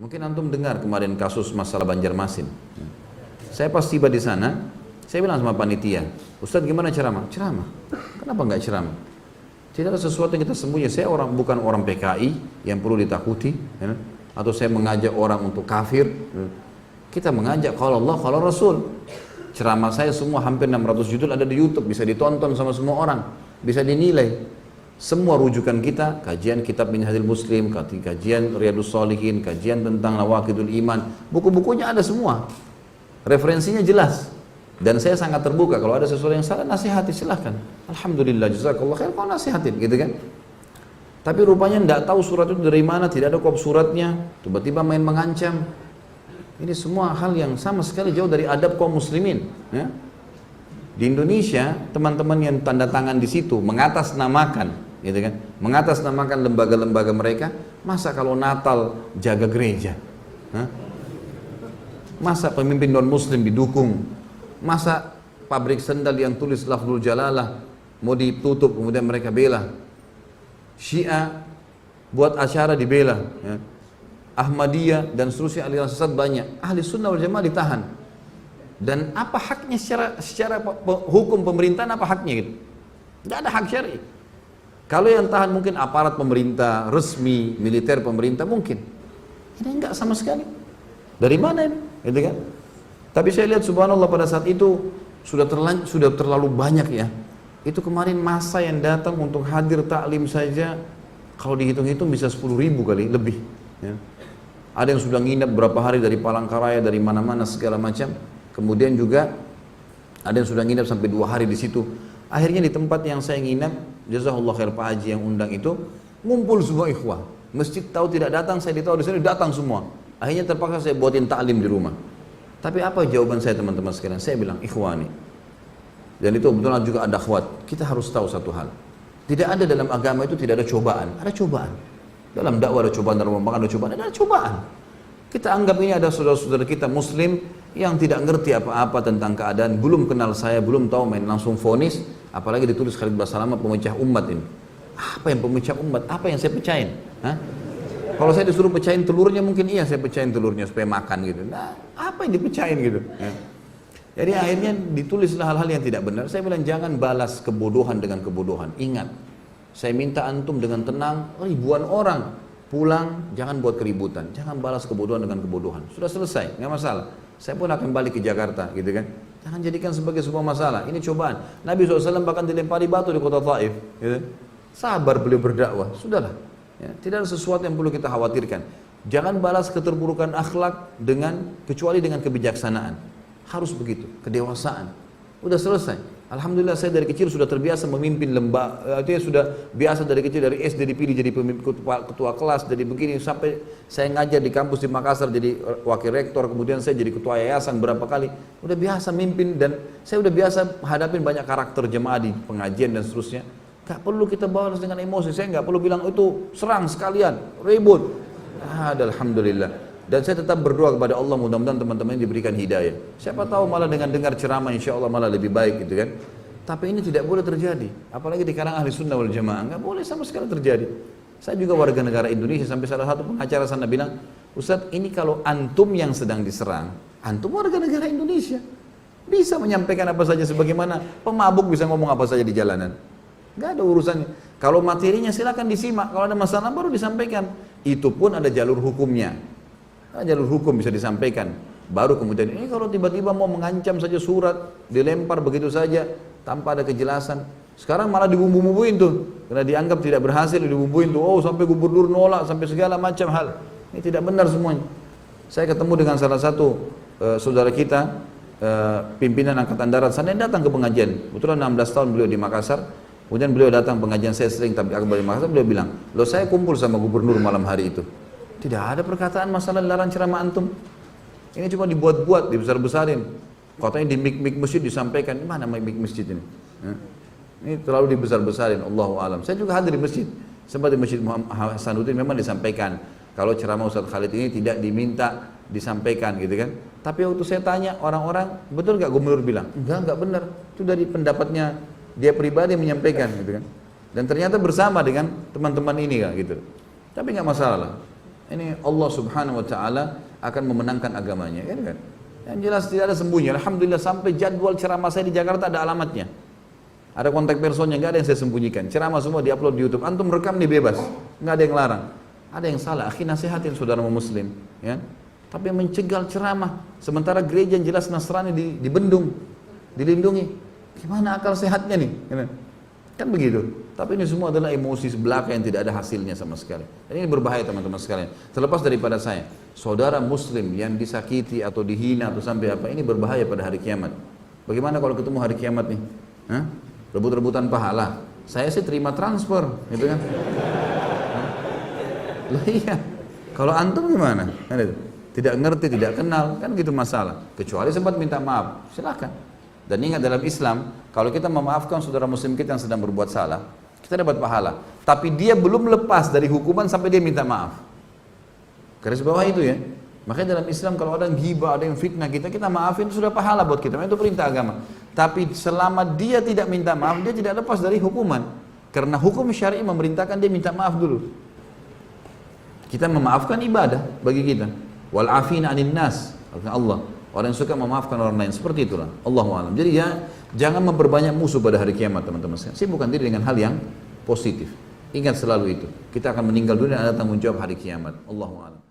Mungkin antum dengar kemarin kasus masalah Banjarmasin. Saya pas tiba di sana, saya bilang sama panitia, Ustadz gimana ceramah? Ceramah. Kenapa nggak ceramah? Tidak ada sesuatu yang kita sembunyi. Saya bukan orang PKI yang perlu ditakuti, ya? Atau saya mengajak orang untuk kafir. Kita mengajak kalau Allah, kalau Rasul. Ceramah saya semua hampir 600 judul ada di YouTube, bisa ditonton sama semua orang, bisa dinilai. Semua rujukan kita, kajian kitab Minhajul Muslim, kajian Riyadhus Shalihin, kajian tentang Nawaqidul Iman, buku-bukunya ada semua. Referensinya jelas. Dan saya sangat terbuka, kalau ada sesuatu yang salah, nasihati silahkan. Alhamdulillah, jazakallah khair, kau nasihatin, gitu kan. Tapi rupanya tidak tahu surat itu dari mana, tidak ada kop suratnya, tiba-tiba main mengancam. Ini semua hal yang sama sekali jauh dari adab kaum muslimin. Ya. Di Indonesia, teman-teman yang tanda tangan di situ mengatasnamakan, gitu kan, mengatasnamakan lembaga-lembaga mereka. Masa kalau Natal jaga gereja? Hah? Masa pemimpin non-muslim didukung? Masa pabrik sendal yang tulis lafzul jalalah mau ditutup kemudian mereka bela? Syiah buat acara dibela, ya. Ahmadiyah dan seterusnya aliran sesat banyak. Ahli sunnah wal jamaah ditahan. Dan apa haknya secara hukum pemerintahan, apa haknya gitu? Tidak ada hak syar'i. Kalau yang tahan mungkin aparat pemerintah resmi, militer pemerintah mungkin. Ini enggak sama sekali. Dari mana ini? Gitu kan? Tapi saya lihat subhanallah pada saat itu sudah terlalu banyak ya. Itu kemarin masa yang datang untuk hadir taklim saja kalau dihitung-hitung bisa 10.000 kali lebih. Ya. Ada yang sudah nginep berapa hari dari Palangkaraya, dari mana-mana segala macam. Kemudian juga ada yang sudah nginep sampai 2 hari di situ. Akhirnya di tempat yang saya nginep, jazakallah khair Pak Haji yang undang itu, ngumpul semua ikhwah. Masjid tahu tidak datang, saya ditahu di sini datang semua. Akhirnya terpaksa saya buatin taklim di rumah. Tapi apa jawaban saya teman-teman sekalian? Saya bilang, ikhwani. Dan itu betul juga ada akhwat. Kita harus tahu satu hal. Tidak ada dalam agama itu tidak ada cobaan. Ada cobaan. Dalam dakwah ada cobaan, dalam membangun ada cobaan. Ada cobaan. Kita anggap ini ada saudara-saudara kita muslim yang tidak ngerti apa-apa tentang keadaan. Belum kenal saya, belum tahu main langsung vonis. Apalagi ditulis Khalid Basalamah pemecah umat ini. Apa yang pemecah umat? Apa yang saya pecahin? Hah? Kalau saya disuruh pecahin telurnya mungkin iya saya pecahin telurnya supaya makan gitu. Nah, apa yang dipecahin gitu? Ya. Jadi akhirnya ditulislah hal-hal yang tidak benar. Saya bilang jangan balas kebodohan dengan kebodohan. Ingat, saya minta antum dengan tenang, ribuan orang pulang, jangan buat keributan, jangan balas kebodohan dengan kebodohan. Sudah selesai, nggak masalah. Saya pun akan balik ke Jakarta, gitu kan? Jangan jadikan sebagai sebuah masalah. Ini cobaan. Nabi SAW bahkan dilempari batu di kota Taif. Gitu. Sabar beliau berdakwah, sudahlah. Ya, tidak ada sesuatu yang perlu kita khawatirkan. Jangan balas keterburukan akhlak kecuali dengan kebijaksanaan. Harus begitu, kedewasaan. Udah selesai. Alhamdulillah saya dari kecil sudah terbiasa memimpin lembaga. Artinya sudah biasa dari kecil, dari SD dipilih jadi pemimpin ketua kelas, jadi begini sampai saya ngajar di kampus di Makassar jadi wakil rektor, kemudian saya jadi ketua yayasan berapa kali. Udah biasa mimpin dan saya udah biasa hadapin banyak karakter jemaah di pengajian dan seterusnya. Gak perlu kita balas dengan emosi, saya gak perlu bilang itu serang sekalian, ribut. Alhamdulillah. Dan saya tetap berdoa kepada Allah mudah-mudahan teman-teman diberikan hidayah. Siapa tahu malah dengan dengar ceramah insya Allah malah lebih baik gitu kan. Tapi ini tidak boleh terjadi. Apalagi di kalangan ahli sunnah wal jamaah. Gak boleh sama sekali terjadi. Saya juga warga negara Indonesia sampai salah satu pengacara sana bilang, Ustadz ini kalau antum yang sedang diserang, antum warga negara Indonesia. Bisa menyampaikan apa saja sebagaimana pemabuk bisa ngomong apa saja di jalanan. Gak ada urusannya. Kalau materinya silakan disimak. Kalau ada masalah baru disampaikan. Itu pun ada jalur hukumnya. Jalur hukum bisa disampaikan. Baru kemudian ini kalau tiba-tiba mau mengancam saja surat, dilempar begitu saja tanpa ada kejelasan. Sekarang malah dibumbu-bumbuin tuh. Karena dianggap tidak berhasil dibumbuin tuh. Oh sampai gubernur nolak, sampai segala macam hal. Ini tidak benar semuanya. Saya ketemu dengan salah satu saudara kita, pimpinan Angkatan Darat sana yang datang ke pengajian. Kebetulan 16 tahun beliau di Makassar. Kemudian beliau datang pengajian saya sering tapi akbar di Makassar, beliau bilang, loh saya kumpul sama gubernur malam hari itu. Tidak ada perkataan masalah larang ceramah antum. Ini cuma dibuat-buat, dibesar-besarin. Katanya di mik-mik masjid disampaikan, mana mik masjid ini? Ini terlalu dibesar-besarin, Allahu a'lam. Saya juga hadir di masjid. Sempat di Masjid Muhammad Hasanuddin memang disampaikan. Kalau ceramah Ustaz Khalid ini tidak diminta disampaikan gitu kan. Tapi waktu saya tanya orang-orang, betul nggak gubernur bilang? Enggak benar. Itu dari pendapatnya dia pribadi menyampaikan gitu kan. Dan ternyata bersama dengan teman-teman ini kan gitu. Tapi nggak masalah lah. Ini Allah Subhanahu wa taala akan memenangkan agamanya, kan? Yang jelas tidak ada sembunyi. Alhamdulillah sampai jadwal ceramah saya di Jakarta ada alamatnya. Ada kontak personnya, nggak ada yang saya sembunyikan. Ceramah semua diupload di YouTube. Antum rekam nih bebas, nggak ada yang larang. Ada yang salah, akhi nasihatin saudara muslim, ya. Tapi mencegal ceramah, sementara gereja yang jelas Nasrani dibendung, dilindungi. Gimana akal sehatnya nih? Kan begitu. Tapi ini semua adalah emosi belaka yang tidak ada hasilnya sama sekali. Dan ini berbahaya teman-teman sekalian. Terlepas daripada saya, saudara muslim yang disakiti atau dihina atau sampai apa, ini berbahaya pada hari kiamat. Bagaimana kalau ketemu hari kiamat nih? Hah? Rebut-rebutan pahala. Saya sih terima transfer, gitu kan? Lah iya. Kalau antum gimana? Tidak ngerti, tidak kenal, kan gitu masalah. Kecuali sempat minta maaf, silakan. Dan ingat dalam Islam, kalau kita memaafkan saudara muslim kita yang sedang berbuat salah, kita dapat pahala. Tapi dia belum lepas dari hukuman sampai dia minta maaf. Garis bawah itu ya. Makanya dalam Islam kalau ada yang ghibah, ada yang fitnah kita maafin, itu sudah pahala buat kita. Itu perintah agama. Tapi selama dia tidak minta maaf, dia tidak lepas dari hukuman. Karena hukum syar'i memerintahkan dia minta maaf dulu. Kita memaafkan ibadah bagi kita. Wal afina 'anil nas, kata Allah. Orang yang suka memaafkan orang lain, seperti itulah. Allahu a'lam. Jadi ya, jangan memperbanyak musuh pada hari kiamat, teman-teman sekalian. Sibukkan diri dengan hal yang positif. Ingat selalu itu. Kita akan meninggal dunia dan ada tanggung jawab hari kiamat. Allahu a'lam.